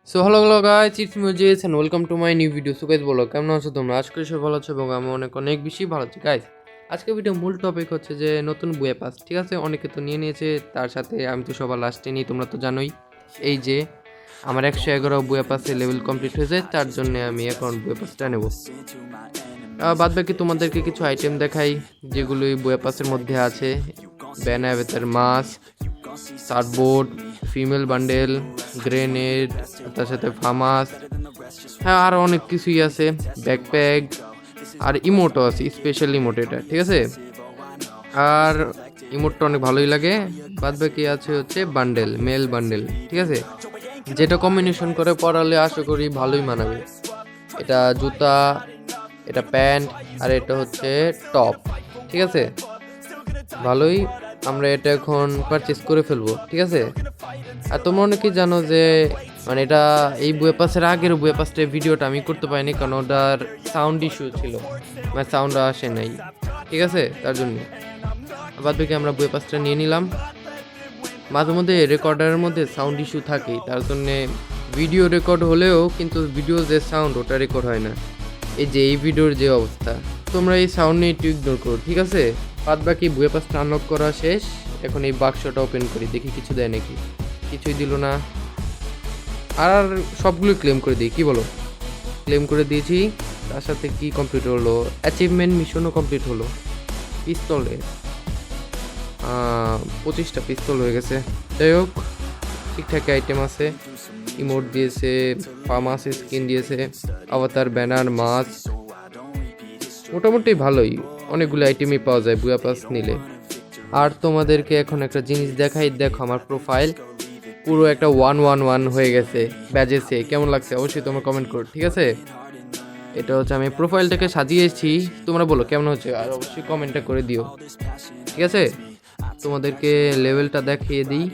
So hello guys, it's Mujis and welcome to my new video. So guys বলো কেমন আছো তোমরা? আজকে সব ভালো আছো এবং আমি অনেক অনেক বেশি ভালো আছি গাইস। আজকে ভিডিও মূল টপিক হচ্ছে যে নতুন বুয়ে পাস, ঠিক আছে? অনেকে তো নিয়ে নিয়েছে, তার সাথে আমি তো সবার লাস্টে নিই, তোমরা তো জানোই। এই যে আমার 111 বুয়ে পাসের লেভেল কমপ্লিট হয়েছে, তার জন্য আমি এখন বুয়ে পাসটা নেব। বাদ বাকি তোমাদেরকে কিছু আইটেম দেখাই যেগুলো এই বুয়ে পাসের মধ্যে আছে। ব্যানা বেতার মাস্ক, সার্টবোর্ড, ফিমেল বান্ডেল, গ্রেনেড, তার সাথে ফামাস, হ্যাঁ আরও অনেক কিছুই আছে, ব্যাকপ্যাক আর ইমোটও আছে, স্পেশাল ইমোট এটা, ঠিক আছে? আর ইমোটটা অনেক ভালোই লাগে। বাদ বাকি আছে হচ্ছে বান্ডেল, মেল বান্ডেল, ঠিক আছে? যেটা কম্বিনেশন করে পরালে আশা করি ভালোই মানাবে। এটা জুতা, এটা প্যান্ট, আর এটা হচ্ছে টপ, ঠিক আছে? ভালোই, আমরা এটা এখন পারচেস করে ফেলবো, ঠিক আছে? আর তোমরা অনেকেই জানো যে মানে এটা এই বুয়ে পাসের আগের বুয়ে পাসের ভিডিওটা আমি করতে পারিনি, কারণ ওটার সাউন্ড ইস্যু ছিল, মানে সাউন্ড আসে নাই, ঠিক আছে? তার জন্য বাদ বাকি আমরা বুয়ে পাসটা নিয়ে নিলাম। মাঝে মধ্যে রেকর্ডারের মধ্যে সাউন্ড ইস্যু থাকেই, তার জন্যে ভিডিও রেকর্ড হলেও কিন্তু ভিডিও যে সাউন্ড ওটা রেকর্ড হয় না। এই যে এই ভিডিওর যে অবস্থা, তোমরা এই সাউন্ড নিয়ে একটু ইগনোর করো, ঠিক আছে? বাদ বাকি বুয়ে পাসটা আনলক করা শেষ। এখন এই বাক্সটা ওপেন করি, দেখি কিছু দেয় নাকি। কিছুই দিল না। আর সবগুলোই ক্লেম করে দিই, কি বলো? ক্লেম করে দিয়েছি। তার সাথে কি কমপ্লিট হলো, অ্যাচিভমেন্ট মিশনও কমপ্লিট হলো। পিস্তলের 25টা পিস্তল হয়ে গেছে। যাই হোক, ঠিকঠাক আইটেম আছে, ইমোট দিয়েছে, ফার্মাস স্কিন দিয়েছে, আভাতার ব্যানার, মাছ, মোটামুটি ভালোই, অনেকগুলো আইটেমই পাওয়া যায় বুয়া পাস নিলে। আর তোমাদেরকে এখন একটা জিনিস দেখাই, দেখো আমার প্রোফাইল পুরো একটা 111 হয়ে গেছে ব্যাজেসে। কেমন লাগছে অবশ্যই তোমরা কমেন্ট করো, ঠিক আছে? এটা হচ্ছে আমি প্রোফাইলটাকে সাজিয়েছি, তোমরা বলো কেমন হচ্ছে, আর অবশ্যই কমেন্টটা করে দিও, ঠিক আছে? তোমাদেরকে লেভেলটা দেখিয়ে দিই।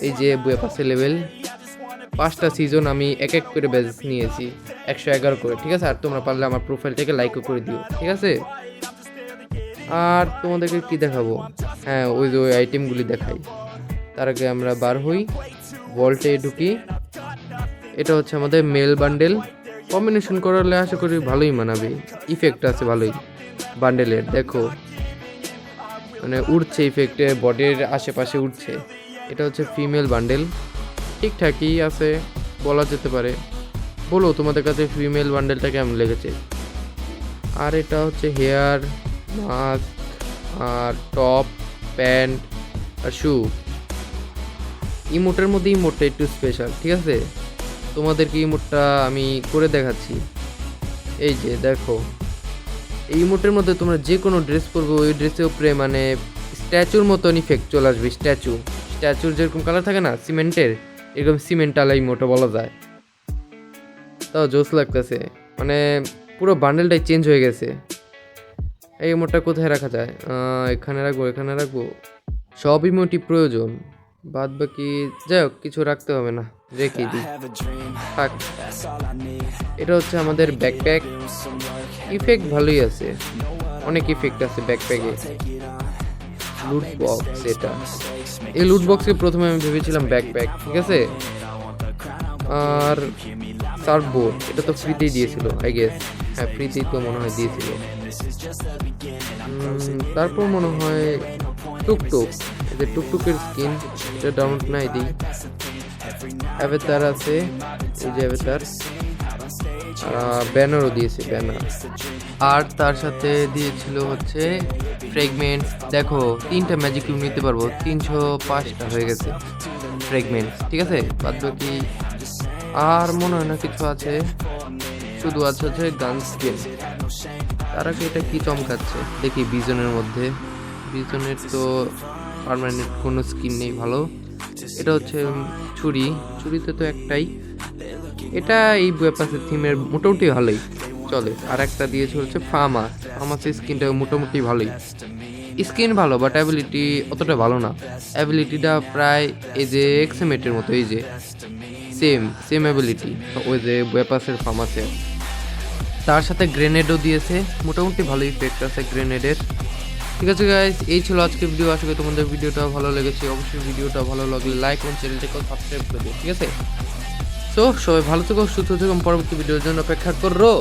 এই যে বুয়া পাসের লেভেল, 5টা সিজন আমি এক এক করে ব্যাচ নিয়েছি, 111 করে, ঠিক আছে? আর তোমরা পারলে আমার প্রোফাইলটাকে লাইকও করে দিও, ঠিক আছে? আর তোমাদেরকে কি দেখাবো, হ্যাঁ ওই যে ওই আইটেমগুলি দেখাই। তার আগে আমরা বার হই, ভল্টে ঢুকি। এটা হচ্ছে আমাদের মেল বান্ডেল, কম্বিনেশন করালে আশা করি ভালোই মানাবে, ইফেক্ট আছে ভালোই বান্ডেলের, দেখো মানে উড়ছে, ইফেক্টে বডির আশেপাশে উঠছে। এটা হচ্ছে ফিমেল বান্ডেল, ঠিকঠাকই আছে বলা যেতে পারে। বলো তোমাদের কাছে ফিমেল বান্ডেলটা কেমন লেগেছে? আর এটা হচ্ছে হেয়ার মাস্ক আর টপ, প্যান্ট আর শু। ইমোটের মধ্যে ইমোটটা একটু স্পেশাল, ঠিক আছে? তোমাদেরকে ইমোটটা আমি করে দেখাচ্ছি। এই যে দেখো, এই ইমোটের মধ্যে তোমরা যে কোনো ড্রেস পরবে, ওই ড্রেসের উপরে মানে স্ট্যাচুর মতন ইফেক্ট চলে আসবে। স্ট্যাচুর যেরকম কালার থাকে না সিমেন্টের, এরকম সিমেন্টালা ইমোটে বলা যায়। তাও জোস লাগতেছে, মানে পুরো বান্ডেলটাই চেঞ্জ হয়ে গেছে। এই ইমোটটা কোথায় রাখা যায়? এখানে রাখবো, এখানে রাখবো, সব ইমোটই প্রয়োজন। বাদ বাকি যাই হোক, কিছু রাখতে হবে না, রেখে দিই, থাক। এটা হচ্ছে আমাদের ব্যাকপ্যাক, ইফেক্ট ভালোই আছে, অনেক ইফেক্ট আছে ব্যাকপ্যাকে। লুট বক্স, এটা এই লুট বক্সকে প্রথমে আমি ভেবেছিলাম ব্যাকপ্যাক, ঠিক আছে? আর সার্ফবোর্ড, এটা তো ফ্রিতেই দিয়েছিল আই গেস, হ্যাঁ ফ্রিতেই তো মনে হয় দিয়েছিল। তারপর মনে হয় টুকটুক, এই যে টুকটুকের স্কিন, এটা ডাউনলোড নাই দিই। অ্যাভেতার আছে, এই যে অ্যাভেতার, ব্যানারও দিয়েছে, ব্যানার। আর তার সাথে দিয়েছিল হচ্ছে ফ্রেগমেন্টস, দেখো 3টা ম্যাজিক কিউব নিতে পারবো, 305টা হয়ে গেছে ফ্রেগমেন্টস, ঠিক আছে? বাদ বাকি আর মনে হয় না কিছু আছে, শুধু আছে হচ্ছে গান স্কিন। তার আগে এটা কি চমকাচ্ছে দেখি, বিজনের মধ্যে, বিজনের তো পার্মানেন্ট কোনো স্কিন নেই ভালো। এটা হচ্ছে ছুরি, ছুরিতে তো একটাই। এটা এই ব্যাপারের থিমের মোটামুটি ভালোই চলে। আর একটা দিয়েছে হচ্ছে ফার্মাসের স্কিনটা মোটামুটি ভালোই, স্কিন ভালো বাট অ্যাবিলিটি অতটা ভালো না। অ্যাবিলিটিটা প্রায় এই যে এক্সএমেটের মতো, এই যে সেম অ্যাবিলিটি ওই যে ব্যাপাসের ফার্মাসের। তার সাথে গ্রেনেডও দিয়েছে, মোটামুটি ভালো ইফেক্ট আছে গ্রেনেডের। ঠিক আছে গাইস, এই ছিল আজকের ভিডিও। আশা করি তোমাদের ভিডিওটা ভালো লেগেছে। অবশ্যই ভিডিওটা ভালো লাগলে লাইক এবং চ্যানেলটাকে সাবস্ক্রাইব করে দিও, ঠিক আছে? সো সবাই ভালো থেকো, সুস্থ থেকো, পরবর্তী ভিডিওর জন্য অপেক্ষা করো।